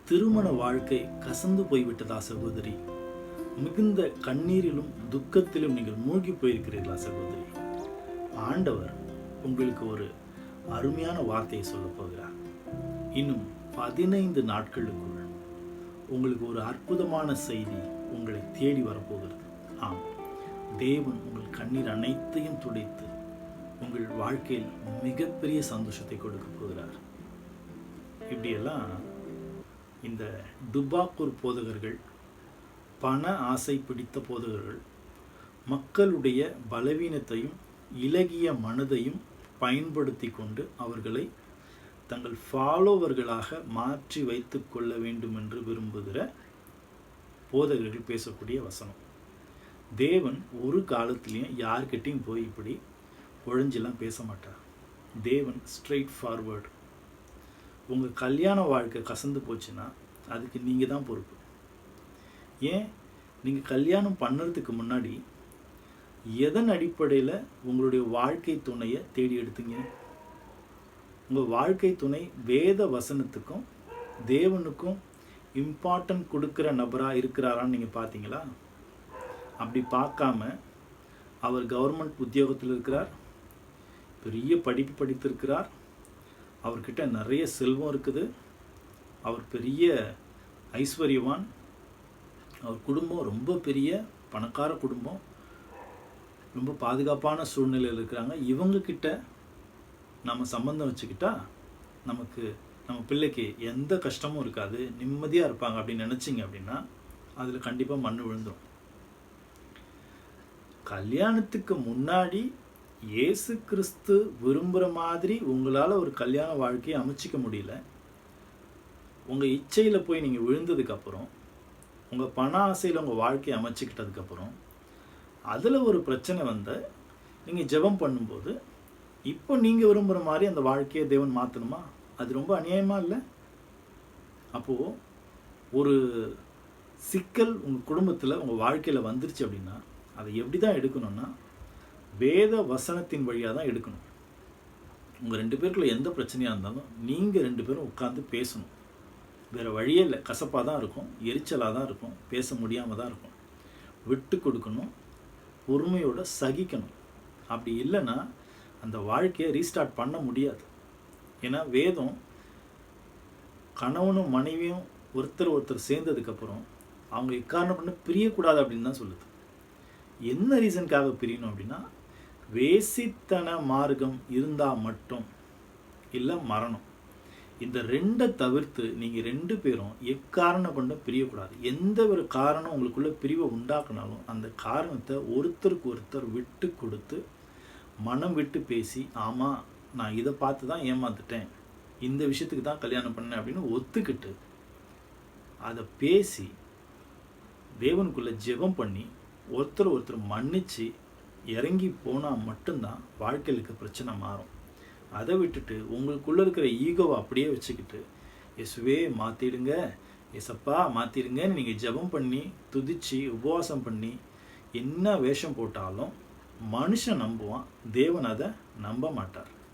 திருமண வாழ்க்கை கசந்து போய்விட்டதா சகோதரி? மிகுந்த கண்ணீரிலும் துக்கத்திலும் நீங்கள் மூழ்கி போயிருக்கிறீர்களா சகோதரி? ஆண்டவர் உங்களுக்கு ஒரு அருமையான வார்த்தையை சொல்ல போகிறார். இன்னும் 15 நாட்களுக்குள் உங்களுக்கு ஒரு அற்புதமான செய்தி உங்களை தேடி வரப்போகிறது. ஆம், தேவன் உங்கள் கண்ணீர் அனைத்தையும் துடைத்து உங்கள் வாழ்க்கையில் மிகப்பெரிய சந்தோஷத்தை கொடுக்க போகிறார். இப்படியெல்லாம் இந்த டுபாக்கூர் போதகர்கள், பண ஆசை பிடித்த போதகர்கள் மக்களுடைய பலவீனத்தையும் இலகிய மனதையும் பயன்படுத்தி கொண்டு அவர்களை தங்கள் ஃபாலோவர்களாக மாற்றி வைத்து கொள்ள வேண்டும் என்று விரும்புகிற போதகர்கள் பேசக்கூடிய வசனம். தேவன் ஒரு காலத்திலையும் யார்கிட்டையும் போய் இப்படி ஒழிஞ்செல்லாம் பேச மாட்டார். தேவன் ஸ்ட்ரெயிட் ஃபார்வர்டு. உங்கள் கல்யாண வாழ்க்கை கசந்து போச்சுன்னா அதுக்கு நீங்கள் தான் பொறுப்பு. ஏன், நீங்கள் கல்யாணம் பண்ணுறதுக்கு முன்னாடி எதன் அடிப்படையில் உங்களுடைய வாழ்க்கை துணையை தேடி எடுத்தீங்க? உங்கள் வாழ்க்கை துணை வேத வசனத்துக்கும் தேவனுக்கும் இம்பார்ட்டன்ட் கொடுக்குற நபராக இருக்கிறாரான்னு நீங்கள் பார்த்தீங்களா? அப்படி பார்க்காம அவர் கவர்மெண்ட் உத்தியோகத்தில் இருக்கிறார், பெரிய படிப்பு படித்திருக்கிறார், அவர்கிட்ட நிறைய செல்வம் இருக்குது, அவர் பெரிய ஐஸ்வர்யவான், அவர் குடும்பம் ரொம்ப பெரிய பணக்கார குடும்பம், ரொம்ப பாதுகாப்பான சூழ்நிலையில் இருக்கிறாங்க. இவங்கக்கிட்ட நம்ம சம்பந்தம் வச்சுக்கிட்டா நம்ம பிள்ளைக்கு எந்த கஷ்டமும் இருக்காது, நிம்மதியாக இருப்பாங்க அப்படின்னு நினச்சிங்க அப்படின்னா அதில் கண்டிப்பாக மண் விழுந்துடும். கல்யாணத்துக்கு முன்னாடி இயேசு கிறிஸ்து விரும்புகிற மாதிரி உங்களால் ஒரு கல்யாண வாழ்க்கையை அமைச்சிக்க முடியல. உங்கள் இச்சையில் போய் நீங்கள் விழுந்ததுக்கப்புறம், உங்கள் பண ஆசையில் உங்கள் வாழ்க்கையை அமைச்சிக்கிட்டதுக்கப்புறம் அதில் ஒரு பிரச்சனை வந்து நீங்கள் ஜெபம் பண்ணும்போது இப்போ நீங்கள் விரும்புகிற மாதிரி அந்த வாழ்க்கையை தேவன் மாற்றணுமா? அது ரொம்ப அநியாயமாக இல்லை? அப்போது ஒரு சிக்கல் உங்கள் குடும்பத்தில் உங்கள் வாழ்க்கையில் வந்துருச்சு அப்படின்னா அதை எப்படி தான் எடுக்கணும்னா வேத வசனத்தின் வழியாக தான் எடுக்கணும். உங்கள் 2 பேருக்குள்ள எந்த பிரச்சனையாக இருந்தாலும் நீங்கள் 2 பேரும் உட்காந்து பேசணும். வேறு வழியே இல்லை. கசப்பாக தான் இருக்கும், எரிச்சலாக தான் இருக்கும், பேச முடியாமல் தான் இருக்கும். விட்டு கொடுக்கணும், பொறுமையோட சகிக்கணும். அப்படி இல்லைன்னா அந்த வாழ்க்கையை ரீஸ்டார்ட் பண்ண முடியாது. ஏன்னா வேதம் கணவனும் மனைவியும் ஒருத்தர் சேர்ந்ததுக்கப்புறம் அவங்க எக்காரணம் பண்ண பிரியக்கூடாது அப்படின்னு தான் சொல்லுது. என்ன ரீசனுக்காக பிரியணும் அப்படின்னா, வேசித்தன மார்க்கம் இருந்தால் மட்டும் இல்லை மரணம். இந்த 2 தவிர்த்து நீங்கள் 2 பேரும் எக்காரணம் கொண்டு பிரியக்கூடாது. எந்த ஒரு காரணம் உங்களுக்குள்ள பிரிவை உண்டாக்குனாலும் அந்த காரணத்தை ஒருத்தருக்கு ஒருத்தர் விட்டு கொடுத்து மனம் விட்டு பேசி, ஆமாம் நான் இதை பார்த்து தான் ஏமாந்துட்டேன், இந்த விஷயத்துக்கு தான் கல்யாணம் பண்ணேன் அப்படின்னு ஒத்துக்கிட்டு அதை பேசி தேவனுக்குள்ளே ஜெபம் பண்ணி ஒருத்தர் மன்னித்து இறங்கி போனால் மட்டும்தான் வாழ்க்கையிலுக்கு பிரச்சனை மாறும். அதை விட்டுட்டு உங்களுக்குள்ளே இருக்கிற ஈகோவை அப்படியே வச்சுக்கிட்டு இயேசுவே மாற்றிடுங்க, இயேசப்பா மாற்றிடுங்கன்னு நீங்கள் ஜெபம் பண்ணி துதித்து உபவாசம் பண்ணி என்ன வேஷம் போட்டாலும் மனுஷன் நம்புவான், தேவன் அதை நம்ப மாட்டார்.